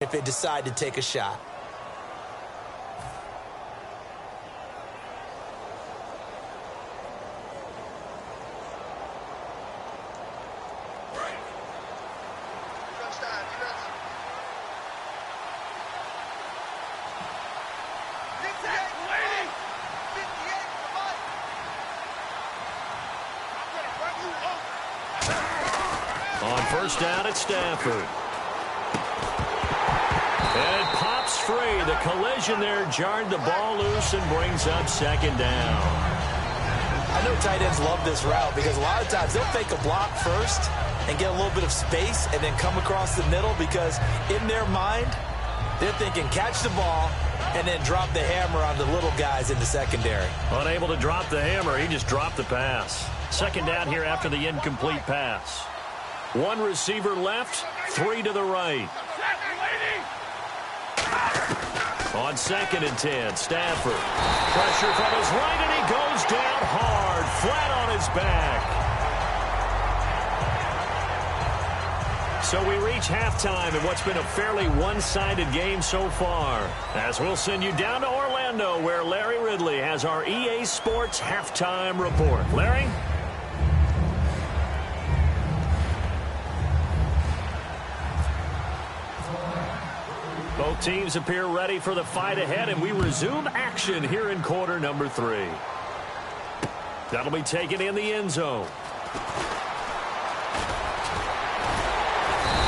if they decide to take a shot. On first down at Stafford. And it pops free. The collision there jarred the ball loose and brings up second down. I know tight ends love this route because a lot of times they'll fake a block first and get a little bit of space and then come across the middle because in their mind, they're thinking catch the ball and then drop the hammer on the little guys in the secondary. Unable to drop the hammer, he just dropped the pass. Second down here after the incomplete pass. One receiver left, three to the right. On 2nd and 10, Stafford. Pressure from his right, and he goes down hard, flat on his back. So we reach halftime in what's been a fairly one-sided game so far. As we'll send you down to Orlando, where Larry Ridley has our EA Sports halftime report. Larry? Both teams appear ready for the fight ahead, and we resume action here in quarter number 3. That'll be taken in the end zone.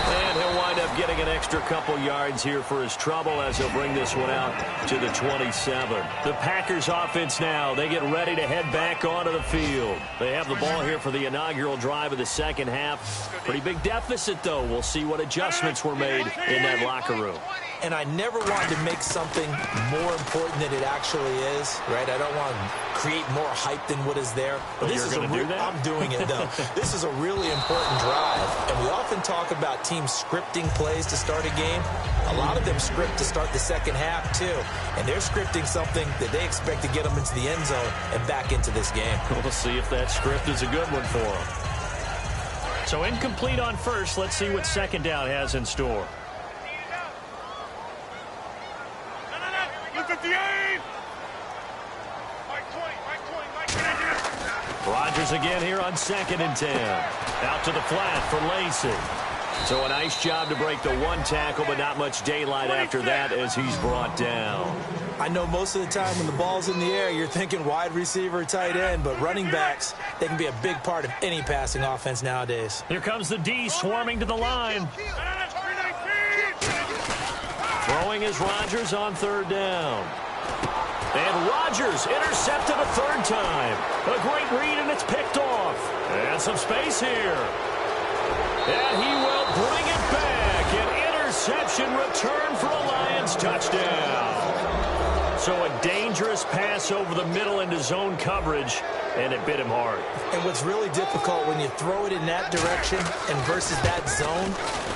And he'll wind up getting an extra couple yards here for his trouble as he'll bring this one out to the 27. The Packers offense now, they get ready to head back onto the field. They have the ball here for the inaugural drive of the second half. Pretty big deficit, though. We'll see what adjustments were made in that locker room. And I never wanted to make something more important than it actually is, right? I don't want to create more hype than what is there. But this is going to do that? I'm doing it, though. This is a really important drive. And we often talk about teams scripting plays to start a game. A lot of them script to start the second half, too. And they're scripting something that they expect to get them into the end zone and back into this game. We'll see if that script is a good one for them. So incomplete on first. Let's see what second down has in store. Rodgers again here on 2nd and 10. Out to the flat for Lacy. So a nice job to break the one tackle, but not much daylight after that as he's brought down. I know most of the time when the ball's in the air, you're thinking wide receiver, tight end, but running backs, they can be a big part of any passing offense nowadays. Here comes the D swarming to the line. Throwing is Rodgers on 3rd down. And Rodgers intercepted a 3rd time. A great read, and it's picked off. And some space here. And he will bring it back. An interception return for a Lions touchdown. So a dangerous pass over the middle into zone coverage, and it bit him hard. And what's really difficult when you throw it in that direction and versus that zone,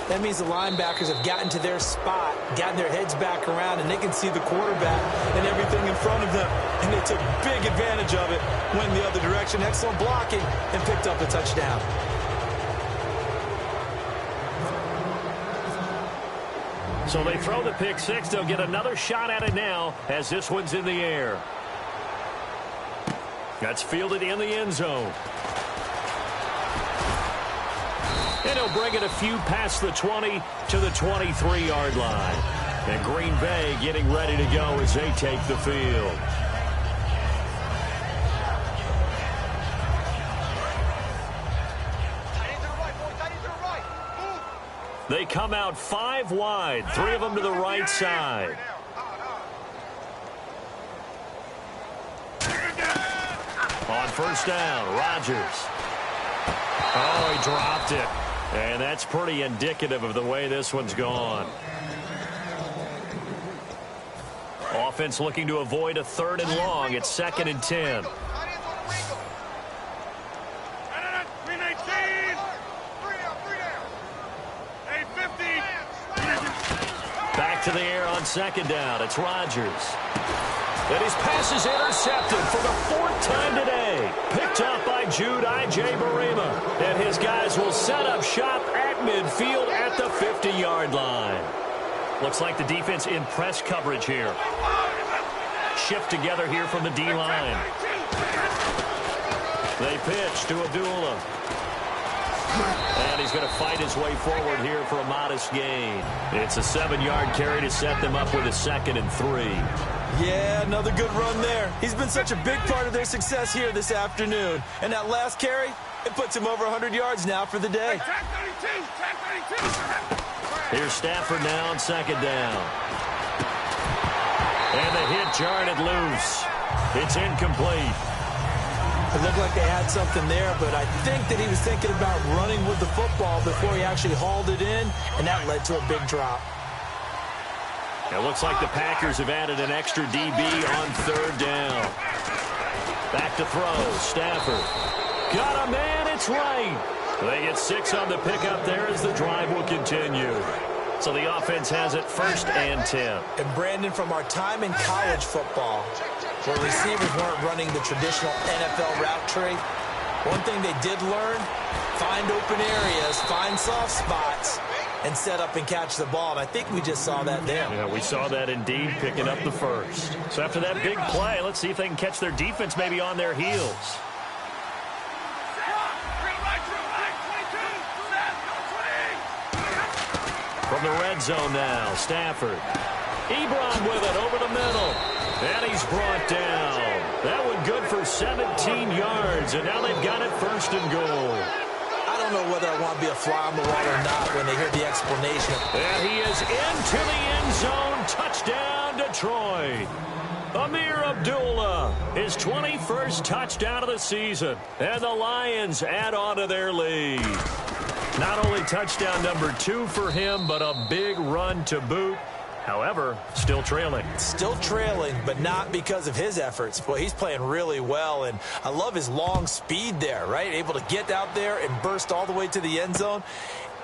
that means the linebackers have gotten to their spot, gotten their heads back around, and they can see the quarterback and everything in front of them. And they took big advantage of it, went the other direction, excellent blocking, and picked up a touchdown. So they throw the pick six. They'll get another shot at it now as this one's in the air. That's fielded in the end zone. And he'll bring it a few past the 20 to the 23-yard line. And Green Bay getting ready to go as they take the field. They come out 5 wide, 3 of them to the right side. On first down, Rodgers. Oh, he dropped it. And that's pretty indicative of the way this one's gone. Offense looking to avoid a 3rd and long. It's 2nd and 10. Back to the air on 2nd down. It's Rodgers. And his pass is intercepted for the 4th time today. Picked up by Jude I.J. Barima. And his guys will set up shop at midfield at the 50-yard line. Looks like the defense in press coverage here. Shift together here from the D-line. They pitch to Abdullah. And he's going to fight his way forward here for a modest gain. It's a 7-yard carry to set them up with a 2nd and 3. Yeah, another good run there. He's been such a big part of their success here this afternoon. And that last carry, it puts him over 100 yards now for the day. Here's Stafford now on 2nd down. And the hit jarred it loose. It's incomplete. It looked like they had something there, but I think that he was thinking about running with the football before he actually hauled it in, and that led to a big drop. It looks like the Packers have added an extra DB on 3rd down. Back to throw. Stafford. Got a man. It's right. They get 6 on the pickup there as the drive will continue. So the offense has it 1st and 10. And Brandon, from our time in college football, where receivers weren't running the traditional NFL route tree, one thing they did learn, find open areas, find soft spots, and set up and catch the ball. And I think we just saw that there. Yeah, we saw that indeed, picking up the 1st. So after that big play, let's see if they can catch their defense maybe on their heels. From the red zone now, Stafford. Ebron with it over the middle. And he's brought down. That one good for 17 yards, and now they've got it 1st and goal. I don't know whether I want to be a fly on the wall or not when they hear the explanation. And he is into the end zone. Touchdown, Detroit. Amir Abdullah, his 21st touchdown of the season. And the Lions add on to their lead. Not only touchdown number 2 for him, but a big run to boot. However, still trailing. Still trailing, but not because of his efforts. Boy, he's playing really well, and I love his long speed there, right? Able to get out there and burst all the way to the end zone,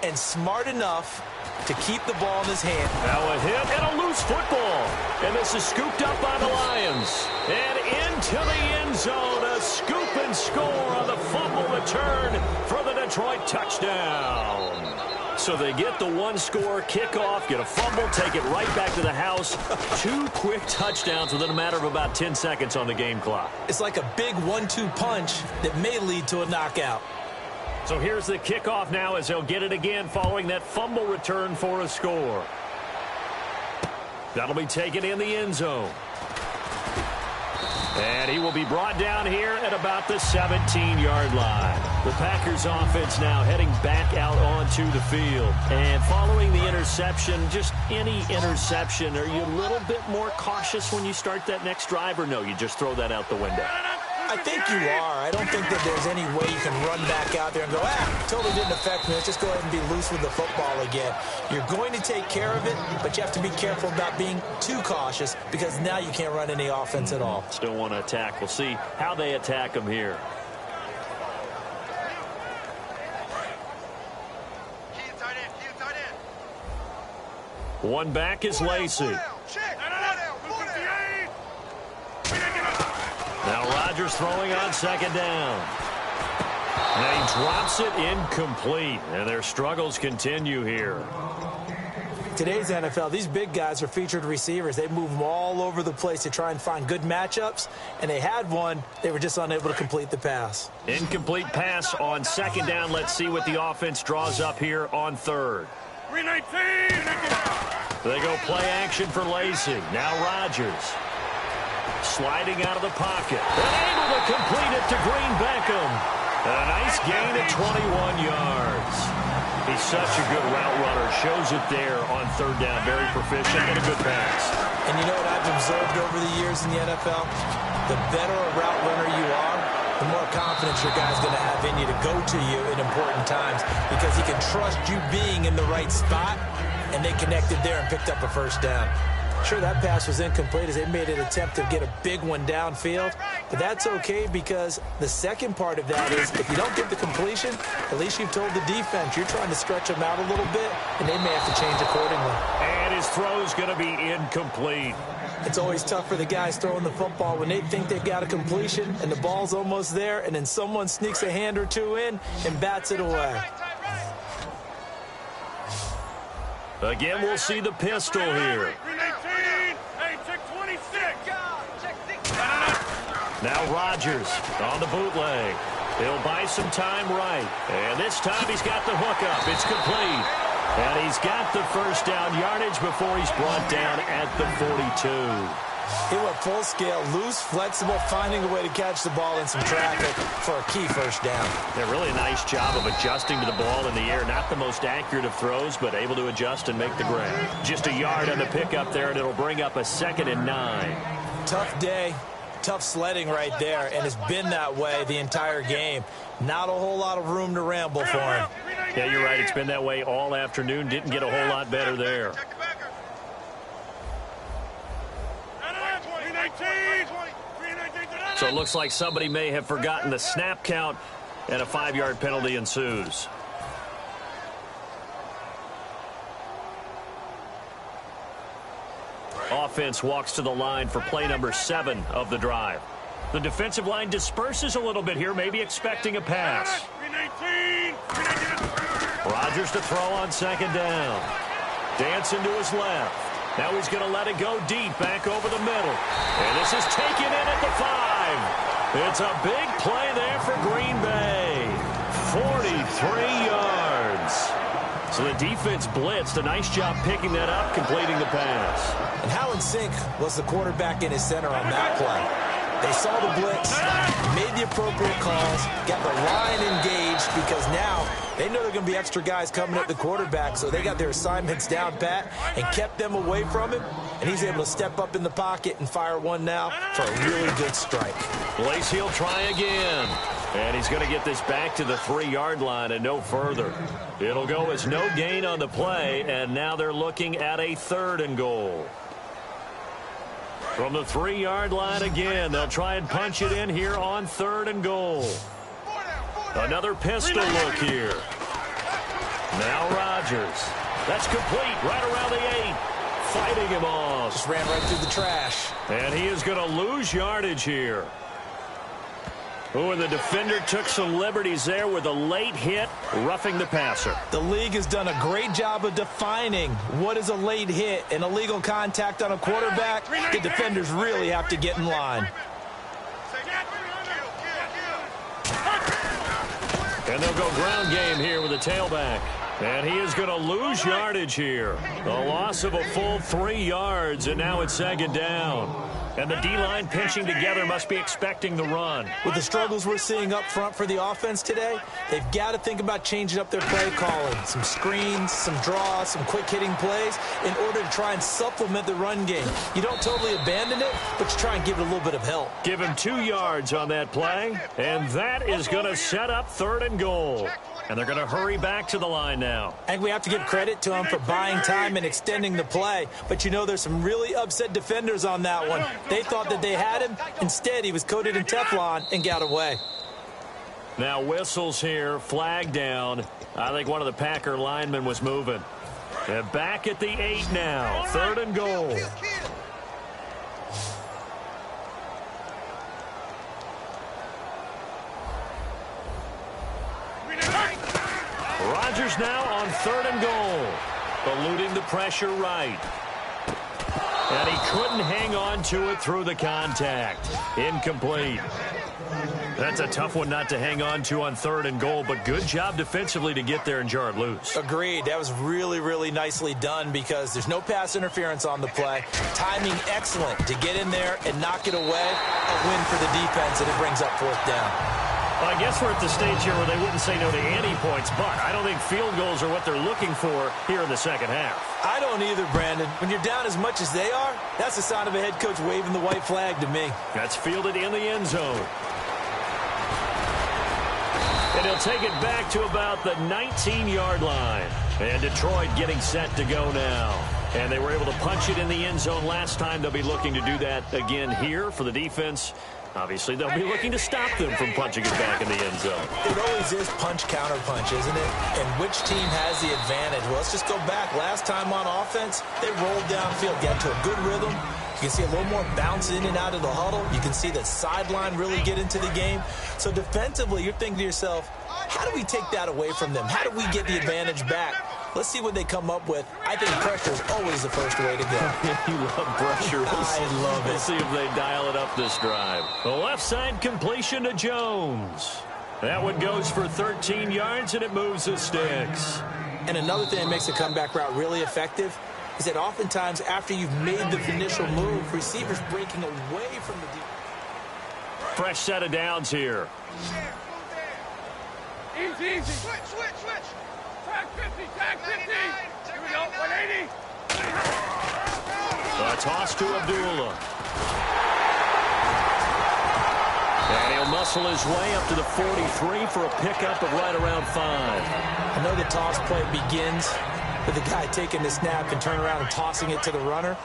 and smart enough to keep the ball in his hand. Now a hit and a loose football. And this is scooped up by the Lions. And into the end zone, a scoop and score on the fumble return for the Detroit touchdown. So they get the 1-score kickoff, get a fumble, take it right back to the house. 2 quick touchdowns within a matter of about 10 seconds on the game clock. It's like a big 1-2 punch that may lead to a knockout. So here's the kickoff now as they'll get it again following that fumble return for a score. That'll be taken in the end zone. And he will be brought down here at about the 17-yard line. The Packers offense now heading back out onto the field. And following the interception, just any interception, are you a little bit more cautious when you start that next drive, or no, you just throw that out the window? I think you are. I don't think that there's any way you can run back out there and go, totally didn't affect me. Let's just go ahead and be loose with the football again. You're going to take care of it, but you have to be careful about being too cautious because now you can't run any offense at all. Still want to attack. We'll see how they attack them here. One back is Lacey. Now Rodgers throwing on 2nd down. And he drops it incomplete. And their struggles continue here. Today's NFL, these big guys are featured receivers. They move them all over the place to try and find good matchups. And they had one. They were just unable to complete the pass. Incomplete pass on 2nd down. Let's see what the offense draws up here on 3rd. 319. They go play action for Lacey. Now Rodgers. Sliding out of the pocket. And able to complete it to Green Beckham. A nice gain at 21 yards. He's such a good route runner. Shows it there on 3rd down. Very proficient and a good pass. And you know what I've observed over the years in the NFL? The better a route runner you are, the more confidence your guy's going to have in you to go to you in important times because he can trust you being in the right spot, and they connected there and picked up a 1st down. Sure, that pass was incomplete as they made an attempt to get a big one downfield, but that's okay because the second part of that is if you don't get the completion, at least you've told the defense you're trying to stretch them out a little bit, and they may have to change accordingly. And his throw's going to be incomplete. It's always tough for the guys throwing the football when they think they've got a completion and the ball's almost there, and then someone sneaks a hand or two in and bats it away. Again, we'll see the pistol here. Now Rodgers on the bootleg. He'll buy some time right. And this time he's got the hookup. It's complete. And he's got the first down yardage before he's brought down at the 42. He went full scale, loose, flexible, finding a way to catch the ball in some traffic for a key first down. Yeah, really a nice job of adjusting to the ball in the air. Not the most accurate of throws, but able to adjust and make the grab. Just a yard on the pickup there, and it'll bring up a 2nd and 9. Tough day, tough sledding right there, and it's been that way the entire game. Not a whole lot of room to ramble for him. Yeah, you're right. It's been that way all afternoon. Didn't get a whole lot better there. So it looks like somebody may have forgotten the snap count, and a 5-yard penalty ensues. Offense walks to the line for play number 7 of the drive. The defensive line disperses a little bit here, maybe expecting a pass. Rodgers to throw on 2nd down. Dancing to his left. Now he's going to let it go deep, back over the middle. And this is taken in at the 5. It's a big play there for Green Bay. 43 yards. So the defense blitzed. A nice job picking that up, completing the pass. And how in sync was the quarterback in his center on that play? They saw the blitz, made the appropriate calls, got the line engaged because now they know there are going to be extra guys coming at the quarterback, so they got their assignments down pat and kept them away from him, and he's able to step up in the pocket and fire one now for a really good strike. Lacey will try again, and he's going to get this back to the 3-yard line and no further. It'll go as no gain on the play, and now they're looking at a 3rd and goal. From the 3-yard line again, they'll try and punch it in here on 3rd and goal. Another pistol look here. Now Rodgers. That's complete right around the 8. Fighting him off. Just ran right through the trash. And he is going to lose yardage here. Oh, and the defender took some liberties there with a late hit, roughing the passer. The league has done a great job of defining what is a late hit and illegal contact on a quarterback. The defenders really have to get in line. And they'll go ground game here with the tailback. And he is going to lose yardage here. A loss of a full 3 yards, and now it's 2nd down. And the D-line pinching together must be expecting the run. With the struggles we're seeing up front for the offense today, they've got to think about changing up their play calling. Some screens, some draws, some quick-hitting plays in order to try and supplement the run game. You don't totally abandon it, but you try and give it a little bit of help. Give him 2 yards on that play, and that is going to set up 3rd and goal. And they're going to hurry back to the line now. I think we have to give credit to him for buying time and extending the play. But, you know, there's some really upset defenders on that one. They thought that they had him. Instead, he was coated in Teflon and got away. Now whistles here, flag down. I think one of the Packer linemen was moving. And back at the 8 now, 3rd and goal. Rodgers now on 3rd and goal. Eluding the pressure right. And he couldn't hang on to it through the contact. Incomplete. That's a tough one not to hang on to on 3rd and goal, but good job defensively to get there and jar it loose. Agreed. That was really, really nicely done because there's no pass interference on the play. Timing excellent to get in there and knock it away. A win for the defense, and it brings up 4th down. Well, I guess we're at the stage here where they wouldn't say no to any points, but I don't think field goals are what they're looking for here in the 2nd half. I don't either, Brandon. When you're down as much as they are, that's the sign of a head coach waving the white flag to me. That's fielded in the end zone. And he'll take it back to about the 19-yard line. And Detroit getting set to go now. And they were able to punch it in the end zone last time. They'll be looking to do that again here for the defense. Obviously, they'll be looking to stop them from punching it back in the end zone. It always is punch-counter-punch, isn't it? And which team has the advantage? Well, let's just go back. Last time on offense, they rolled downfield, got to a good rhythm. You can see a little more bounce in and out of the huddle. You can see the sideline really get into the game. So defensively, you're thinking to yourself, how do we take that away from them? How do we get the advantage back? Let's see what they come up with. I think pressure is always the first way to go. You love pressure. I love it. We'll see if they dial it up this drive. The left side completion to Jones. That one goes for 13 yards, and it moves the sticks. And another thing that makes a comeback route really effective is that oftentimes after you've made the initial move, receivers breaking away from the defense. Fresh set of downs here. Easy. Switch. Tag 50. Here we go. 180. A toss to Abdullah. And he'll muscle his way up to the 43 for a pickup of right around 5. I know the toss play begins with the guy taking the snap and turn around and tossing it to the runner.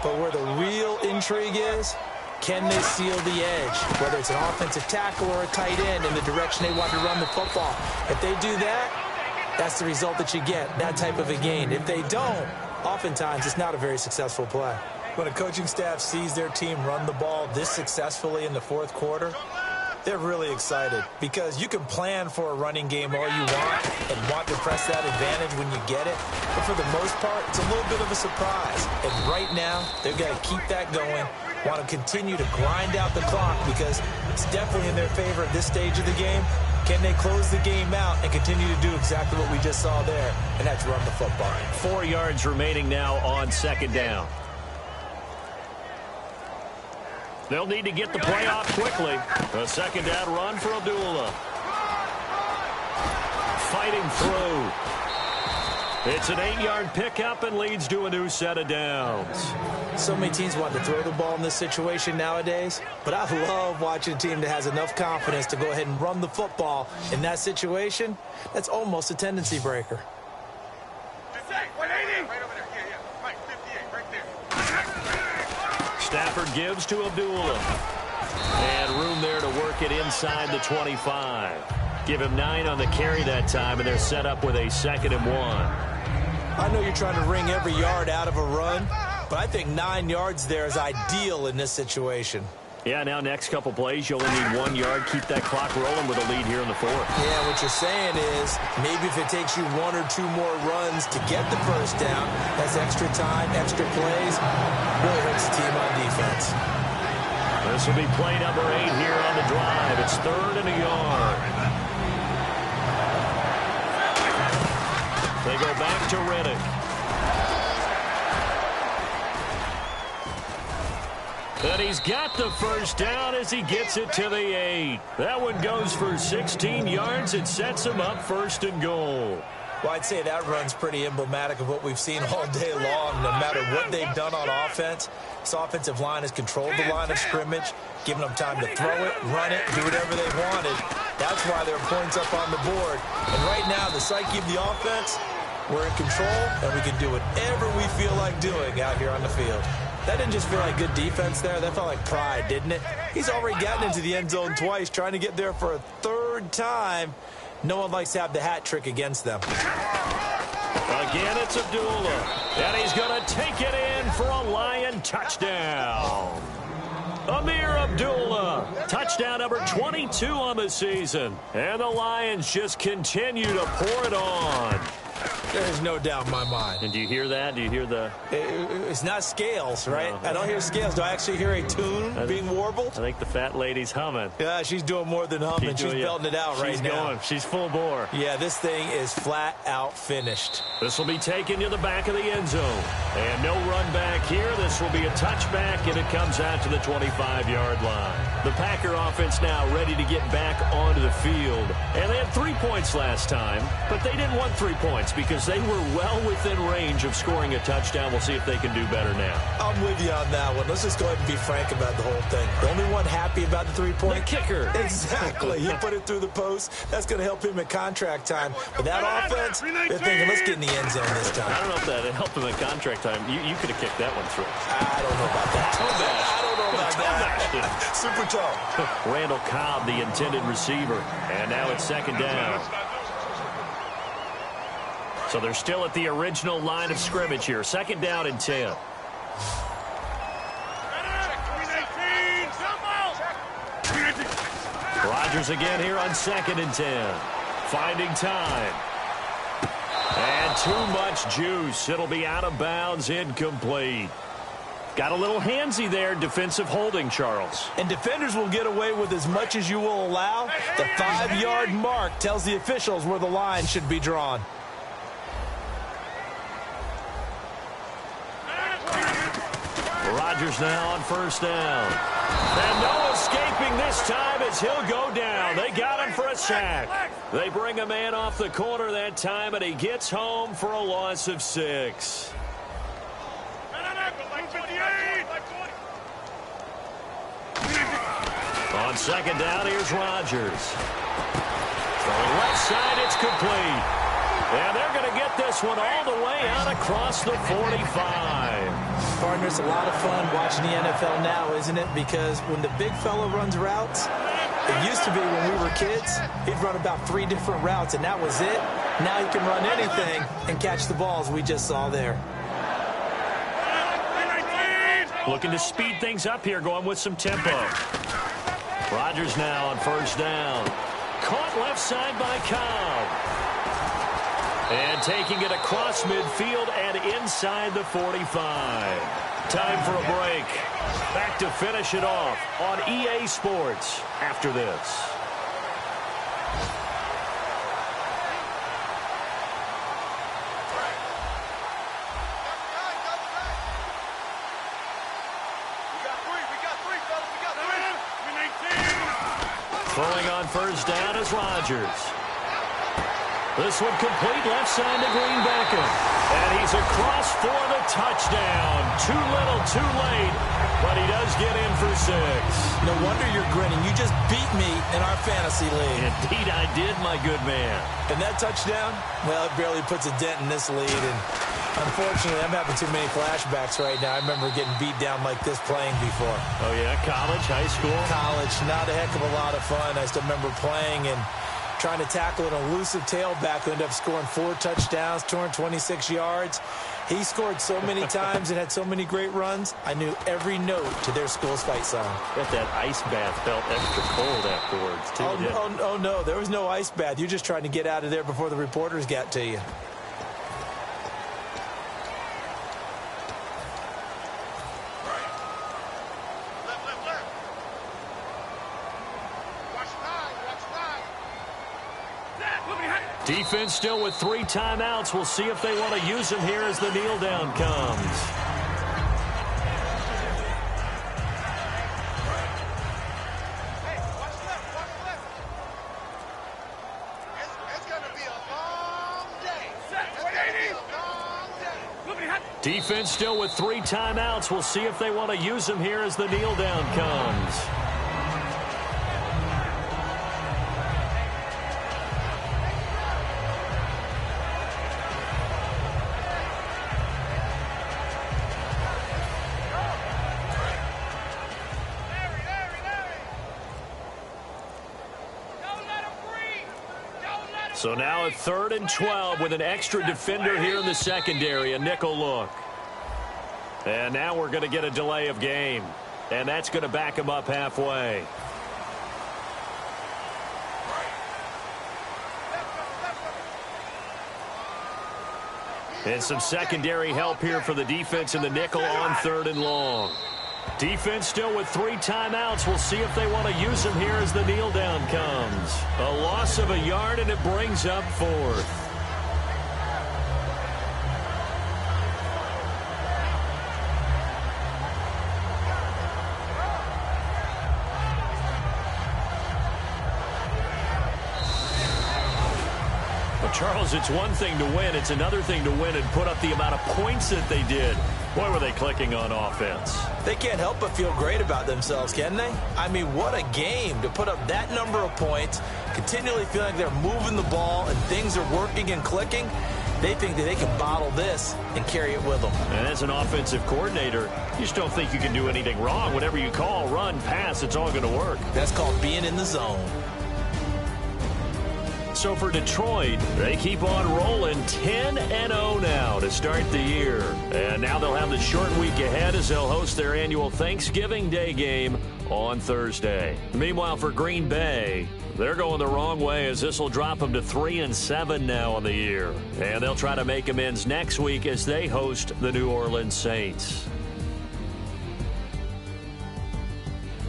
But where the real intrigue is, can they seal the edge? Whether it's an offensive tackle or a tight end in the direction they want to run the football. If they do that, that's the result that you get, that type of a gain. If they don't, oftentimes it's not a very successful play. When a coaching staff sees their team run the ball this successfully in the fourth quarter, they're really excited because you can plan for a running game all you want and want to press that advantage when you get it. But for the most part, it's a little bit of a surprise. And right now, they've got to keep that going, want to continue to grind out the clock because it's definitely in their favor at this stage of the game. Can they close the game out and continue to do exactly what we just saw there, and that's run the football. 4 yards remaining now on second down. They'll need to get the play off quickly. A second down run for Abdullah. Fighting through. It's an 8-yard pickup and leads to a new set of downs. So many teams want to throw the ball in this situation nowadays, but I love watching a team that has enough confidence to go ahead and run the football in that situation. That's almost a tendency breaker. 180. Right over there. Yeah. Right, 58, right there. Stafford gives to Abdullah. And room there to work it inside the 25. Give him 9 on the carry that time, and they're set up with a 2nd and 1. I know you're trying to wring every yard out of a run, but I think 9 yards there is ideal in this situation. Yeah, now next couple plays, you only need 1 yard. Keep that clock rolling with a lead here in the 4th. Yeah, what you're saying is maybe if it takes you 1 or 2 more runs to get the first down, that's extra time, extra plays, really hurts the team on defense. This will be play number 8 here on the drive. It's 3rd and a yard. They go back to Reddick. And he's got the first down as he gets it to the 8. That one goes for 16 yards. It sets him up 1st and goal. Well, I'd say that run's pretty emblematic of what we've seen all day long. No matter what they've done on offense, this offensive line has controlled the line of scrimmage, given them time to throw it, run it, do whatever they wanted. That's why there are points up on the board. And right now, the psyche of the offense, we're in control, and we can do whatever we feel like doing out here on the field. That didn't just feel like good defense there. That felt like pride, didn't it? He's already gotten into the end zone twice, trying to get there for a 3rd time. No one likes to have the hat trick against them. Again, it's Abdullah. And he's going to take it in for a Lion touchdown. Amir Abdullah, touchdown number 22 on the season. And the Lions just continue to pour it on. There's no doubt in my mind. And do you hear that? Do you hear the... It's not scales, right? No. I don't hear scales. Do I actually hear a tune being warbled? I think the fat lady's humming. Yeah, she's doing more than humming. She's belting it out right now. Going. She's full bore. Yeah, this thing is flat out finished. This will be taken to the back of the end zone. And no run back here. This will be a touchback, and it comes out to the 25-yard line. The Packer offense now ready to get back onto the field. And they had 3 points last time, but they didn't want 3 points because they were well within range of scoring a touchdown. We'll see if they can do better now. I'm with you on that one. Let's just go ahead and be frank about the whole thing. The only one happy about the 3-point? The kicker. Exactly. He put it through the post. That's going to help him at contract time. But that offense, they're thinking, let's get in the end zone this time. I don't know if that helped him at contract time. You could have kicked that one through. I don't know about that. I don't know about that. Super tall. Randall Cobb, the intended receiver. And now it's 2nd down. So they're still at the original line of scrimmage here. 2nd down and 10. Rodgers again here on 2nd and 10. Finding time. And too much juice. It'll be out of bounds, incomplete. Got a little handsy there, defensive holding, Charles. And defenders will get away with as much as you will allow. The 5-yard mark tells the officials where the line should be drawn. Rodgers now on first down. And no escaping this time as he'll go down. They got him for a sack. They bring a man off the corner that time, and he gets home for a loss of 6. On second down, here's Rodgers. From the left side, it's complete. And they're going to get this one all the way out across the 45. Partner, it's a lot of fun watching the NFL now, isn't it? Because when the big fella runs routes, it used to be when we were kids, he'd run about 3 different routes, and that was it. Now he can run anything and catch the balls we just saw there. Looking to speed things up here, going with some tempo. Rodgers now on first down. Caught left side by Cobb. And taking it across midfield and inside the 45. Time for a break. Back to finish it off on EA Sports after this. Throwing on first down is Rodgers. This one complete left side to Greenbacker. And he's across for the touchdown. Too little, too late. But he does get in for 6. No wonder you're grinning. You just beat me in our fantasy league. Indeed I did, my good man. And that touchdown, well, it barely puts a dent in this lead. And unfortunately, I'm having too many flashbacks right now. I remember getting beat down like this playing before. Oh, yeah? College, high school? College. Not a heck of a lot of fun. I still remember playing and trying to tackle an elusive tailback who ended up scoring 4 touchdowns, 226 yards. He scored so many times and had so many great runs, I knew every note to their school's fight song. Bet that ice bath felt extra cold afterwards, too. Oh, no, there was no ice bath. You're just trying to get out of there before the reporters got to you. Defense still with 3 timeouts. We'll see if they want to use them here as the kneel down comes. It's going to be a long day. Defense still with 3 timeouts. We'll see if they want to use them here as the kneel down comes. So now a 3rd and 12 with an extra defender here in the secondary, a nickel look. And now we're going to get a delay of game. And that's going to back him up halfway. And some secondary help here for the defense in the nickel on 3rd and long. Defense still with 3 timeouts. We'll see if they want to use them here as the kneel down comes. A loss of a yard, and it brings up 4th. Charles, it's one thing to win. It's another thing to win and put up the amount of points that they did. Boy, were they clicking on offense. They can't help but feel great about themselves, can they? I mean, what a game to put up that number of points, continually feeling like they're moving the ball and things are working and clicking. They think that they can bottle this and carry it with them. And as an offensive coordinator, you just don't think you can do anything wrong. Whatever you call, run, pass, it's all going to work. That's called being in the zone. So for Detroit, they keep on rolling 10-0 now to start the year. And now they'll have the short week ahead as they'll host their annual Thanksgiving Day game on Thursday. Meanwhile, for Green Bay, they're going the wrong way as this will drop them to 3-7 now on the year. And they'll try to make amends next week as they host the New Orleans Saints.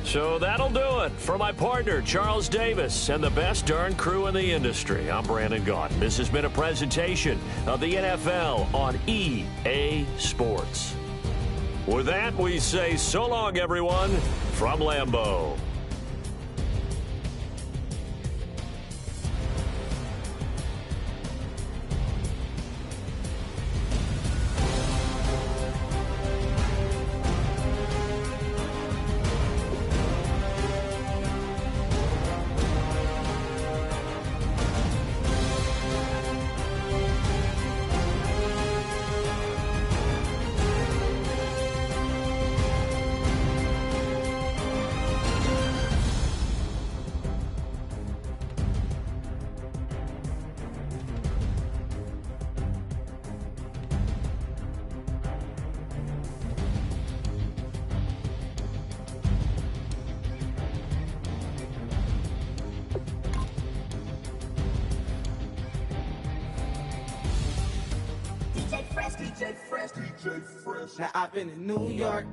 So that'll do it. For my partner, Charles Davis, and the best darn crew in the industry, I'm Brandon Gaudin. This has been a presentation of the NFL on EA Sports. With that, we say so long, everyone, from Lambeau. Now I've been in New York.